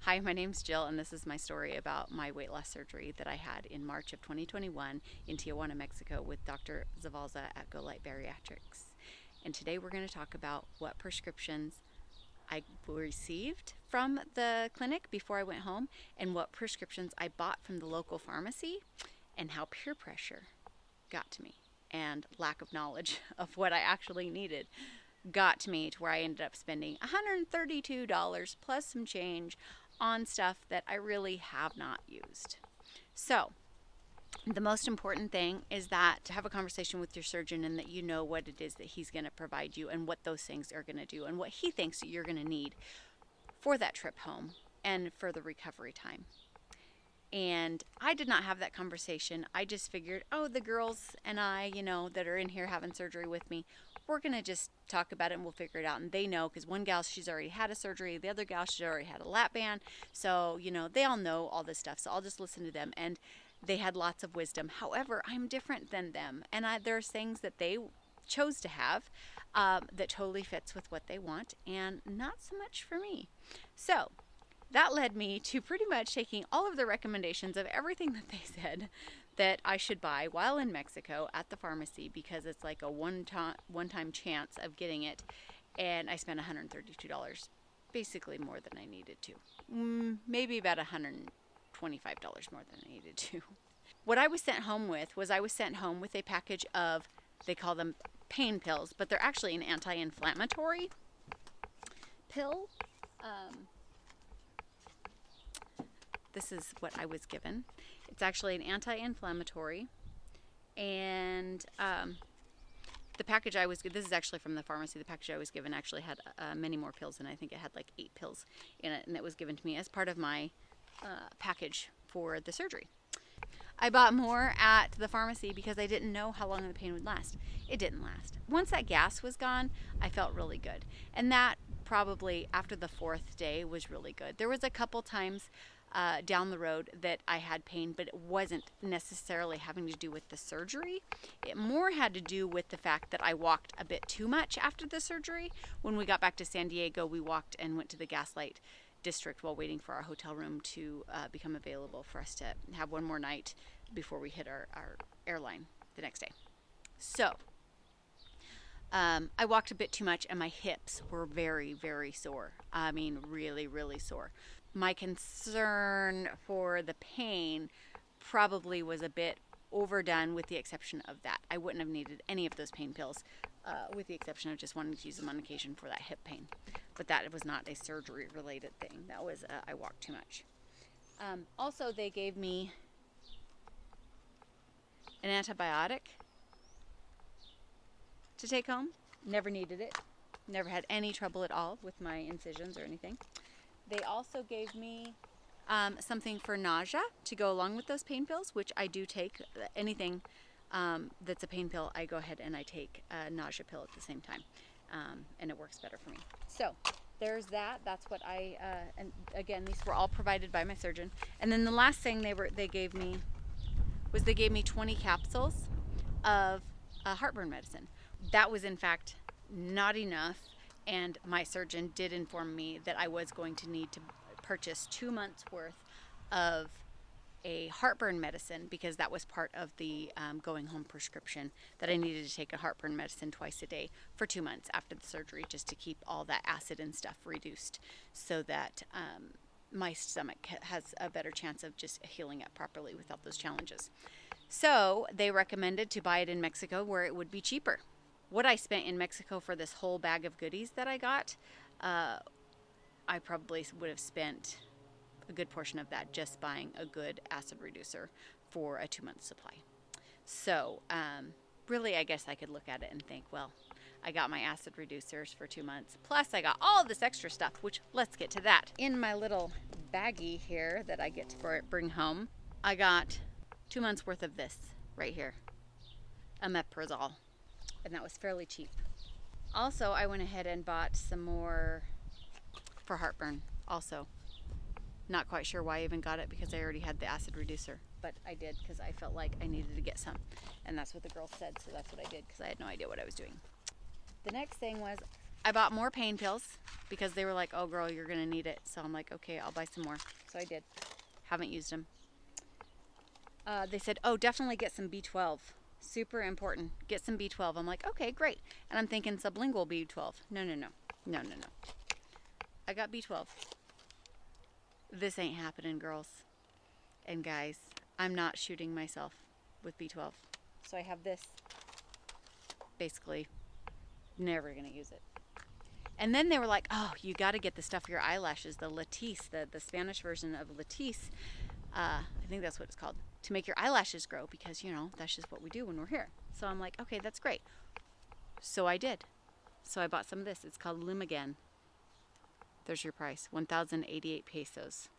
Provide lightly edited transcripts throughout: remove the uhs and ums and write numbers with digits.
Hi, my name's Jill, and this is my story about my weight loss surgery that I had in March of 2021 in Tijuana, Mexico with Dr. Zavalza at Go Light Bariatrics. And today we're going to talk about what prescriptions I received from the clinic before I went home and what prescriptions I bought from the local pharmacy and how peer pressure got to me and lack of knowledge of what I actually needed got to me to where I ended up spending $132 plus some change on stuff that I really have not used. So, the most important thing is that to have a conversation with your surgeon and that you know what it is that he's going to provide you and what those things are going to do and what he thinks that you're going to need for that trip home and for the recovery time. And I did not have that conversation. I just figured, the girls and I, that are in here having surgery with me, we're going to just talk about it and we'll figure it out. And they know because one gal, she's already had a surgery. The other gal, she's already had a lap band. So, they all know all this stuff. So I'll just listen to them. And they had lots of wisdom. However, I'm different than them. And there's things that they chose to have that totally fits with what they want and not so much for me. So that led me to pretty much taking all of the recommendations of everything that they said that I should buy while in Mexico at the pharmacy because it's like a one-time chance of getting it. And I spent $132, basically more than I needed to. Maybe about $125 more than I needed to. What I was sent home with a package of, they call them pain pills, but they're actually an anti-inflammatory pill. This is what I was given. It's actually an anti-inflammatory, and the package I was given, this is actually from the pharmacy, the package I was given actually had many more pills, and I think it had like 8 pills in it, and it was given to me as part of my package for the surgery. I bought more at the pharmacy because I didn't know how long the pain would last. It didn't last. Once that gas was gone, I felt really good, and that probably after the 4th day was really good. There was a couple times down the road that I had pain, but it wasn't necessarily having to do with the surgery. It more had to do with the fact that I walked a bit too much after the surgery. When we got back to San Diego, we walked and went to the Gaslight District while waiting for our hotel room to become available for us to have one more night before we hit our airline the next day. So I walked a bit too much and my hips were very, very sore. I mean, really, really sore. My concern for the pain probably was a bit overdone with the exception of that. I wouldn't have needed any of those pain pills with the exception of just wanting to use them on occasion for that hip pain. But that was not a surgery related thing. That was I walked too much. Also, they gave me an antibiotic to take home. Never needed it. Never had any trouble at all with my incisions or anything. They also gave me something for nausea to go along with those pain pills, which I do take. Anything that's a pain pill, I go ahead and I take a nausea pill at the same time. And it works better for me. So there's that. That's what and again, these were all provided by my surgeon. And then the last thing they gave me 20 capsules of heartburn medicine. That was in fact not enough. And my surgeon did inform me that I was going to need to purchase 2 months worth of a heartburn medicine because that was part of the going home prescription, that I needed to take a heartburn medicine twice a day for 2 months after the surgery just to keep all that acid and stuff reduced so that my stomach has a better chance of just healing up properly without those challenges. So they recommended to buy it in Mexico where it would be cheaper. What I spent in Mexico for this whole bag of goodies that I got, I probably would have spent a good portion of that just buying a good acid reducer for a 2-month supply. So really, I guess I could look at it and think, well, I got my acid reducers for 2 months, plus I got all this extra stuff, which let's get to that. In my little baggie here that I get to bring home, I got 2 months worth of this right here, omeprazole. And that was fairly cheap. Also, I went ahead and bought some more for heartburn also. Not quite sure why I even got it because I already had the acid reducer, but I did because I felt like I needed to get some. And that's what the girl said, so that's what I did because I had no idea what I was doing. The next thing was I bought more pain pills because they were like, oh girl, you're gonna need it. So I'm like, okay, I'll buy some more. So I did. Haven't used them. They said, oh, definitely get some B12. Super important. Get some B12. I'm like, okay, great. And I'm thinking sublingual B12. No. I got B12. This ain't happening, girls and guys. I'm not shooting myself with B12. So I have this. Basically, never going to use it. And then they were like, oh, you got to get the stuff for your eyelashes, the Latisse, the Spanish version of Latisse. I think that's what it's called, to make your eyelashes grow, because, that's just what we do when we're here. So I'm like, okay, that's great. So I did. So I bought some of this. It's called Lumigan. There's your price, 1,088 pesos.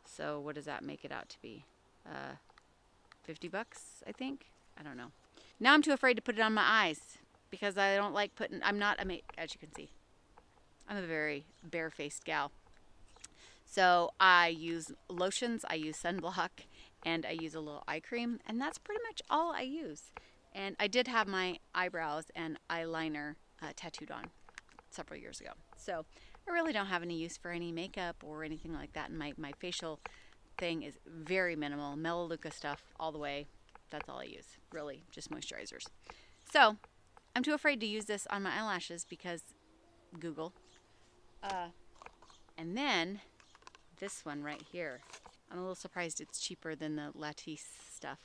So what does that make it out to be? $50, I think? I don't know. Now I'm too afraid to put it on my eyes because I don't like putting, as you can see, I'm a very bare-faced gal. So I use lotions, I use sunblock, and I use a little eye cream, and that's pretty much all I use. And I did have my eyebrows and eyeliner tattooed on several years ago. So I really don't have any use for any makeup or anything like that. And my facial thing is very minimal. Melaleuca stuff all the way. That's all I use, really, just moisturizers. So I'm too afraid to use this on my eyelashes because Google. And then this one right here. I'm a little surprised it's cheaper than the Latisse stuff.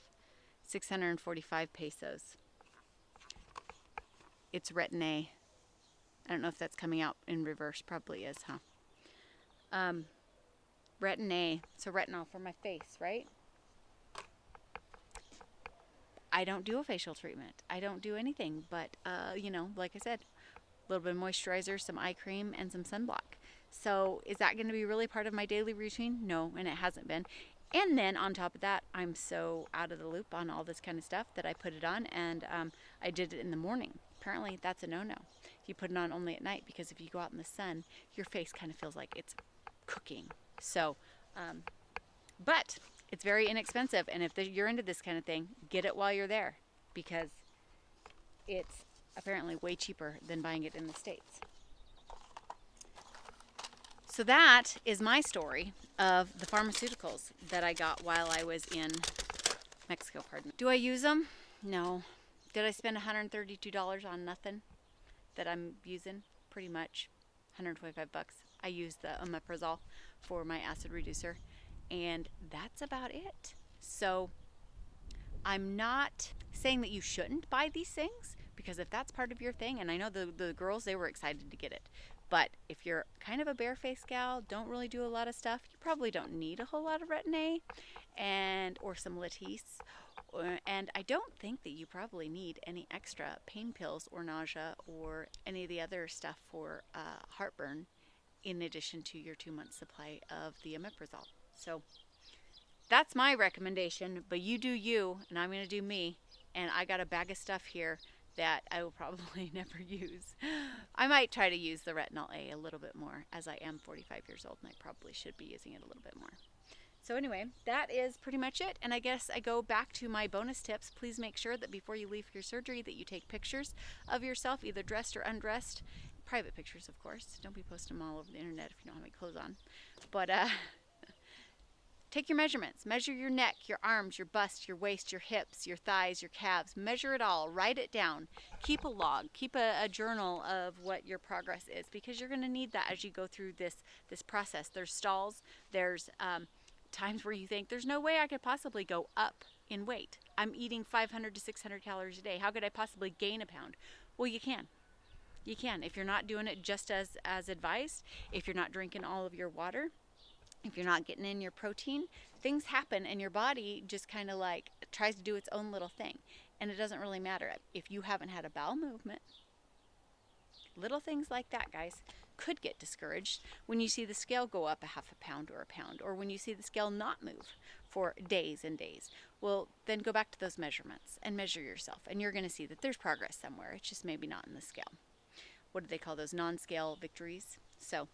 645 pesos. It's retin-A. I don't know if that's coming out in reverse. Probably is, huh? Retin-A. So retinol for my face, right? I don't do a facial treatment. I don't do anything but, like I said, a little bit of moisturizer, some eye cream, and some sunblock. So is that going to be really part of my daily routine? No, and it hasn't been. And then on top of that, I'm so out of the loop on all this kind of stuff that I put it on, and I did it in the morning. Apparently, that's a no-no. You put it on only at night, because if you go out in the sun, your face kind of feels like it's cooking. So, but it's very inexpensive, and if you're into this kind of thing, get it while you're there, because it's apparently way cheaper than buying it in the States. So that is my story of the pharmaceuticals that I got while I was in Mexico, pardon. Do I use them? No. Did I spend $132 on nothing that I'm using? Pretty much. $125. I use the omeprazole for my acid reducer, and that's about it. So I'm not saying that you shouldn't buy these things, because if that's part of your thing, and I know the girls, they were excited to get it. But if you're kind of a bare-faced gal, don't really do a lot of stuff, you probably don't need a whole lot of retin-A or some Latisse. And I don't think that you probably need any extra pain pills or nausea or any of the other stuff for heartburn in addition to your 2-month supply of the omeprazole. So that's my recommendation, but you do you, and I'm going to do me. And I got a bag of stuff here that I will probably never use. I might try to use the retinol A a little bit more, as I am 45 years old and I probably should be using it a little bit more. So anyway, that is pretty much it. And I guess I go back to my bonus tips. Please make sure that before you leave for your surgery that you take pictures of yourself, either dressed or undressed. Private pictures, of course. Don't be posting them all over the internet if you don't have any clothes on. But take your measurements. Measure your neck, your arms, your bust, your waist, your hips, your thighs, your calves. Measure it all. Write it down. Keep a log. Keep a journal of what your progress is, because you're going to need that as you go through this process. There's stalls. There's times where you think, there's no way I could possibly go up in weight. I'm eating 500 to 600 calories a day. How could I possibly gain a pound? Well, you can. You can. If you're not doing it just as advised, if you're not drinking all of your water, if you're not getting in your protein, things happen and your body just kind of like tries to do its own little thing. And it doesn't really matter. If you haven't had a bowel movement, little things like that, guys, could get discouraged when you see the scale go up a half a pound or a pound, or when you see the scale not move for days and days. Well, then go back to those measurements and measure yourself, and you're going to see that there's progress somewhere. It's just maybe not in the scale. What do they call those? Non-scale victories. So,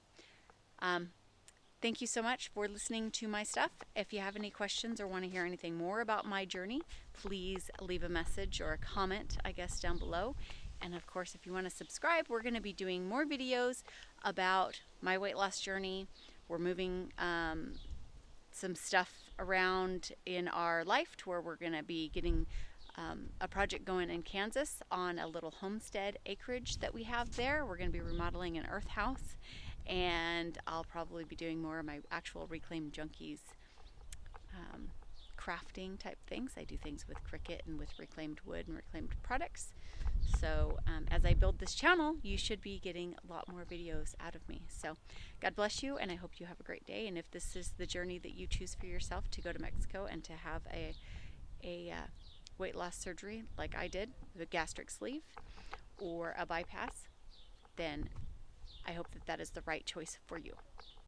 thank you so much for listening to my stuff. If you have any questions or want to hear anything more about my journey, please leave a message or a comment, I guess, down below. And of course, if you want to subscribe, we're going to be doing more videos about my weight loss journey. We're moving some stuff around in our life to where we're going to be getting a project going in Kansas on a little homestead acreage that we have there. We're going to be remodeling an earth house, and I'll probably be doing more of my actual Reclaimed Junkies crafting type things. I do things with Cricut and with reclaimed wood and reclaimed products. So as I build this channel, you should be getting a lot more videos out of me. So God bless you, and I hope you have a great day. And if this is the journey that you choose for yourself, to go to Mexico and to have a weight loss surgery like I did, the gastric sleeve or a bypass, then I hope that that is the right choice for you.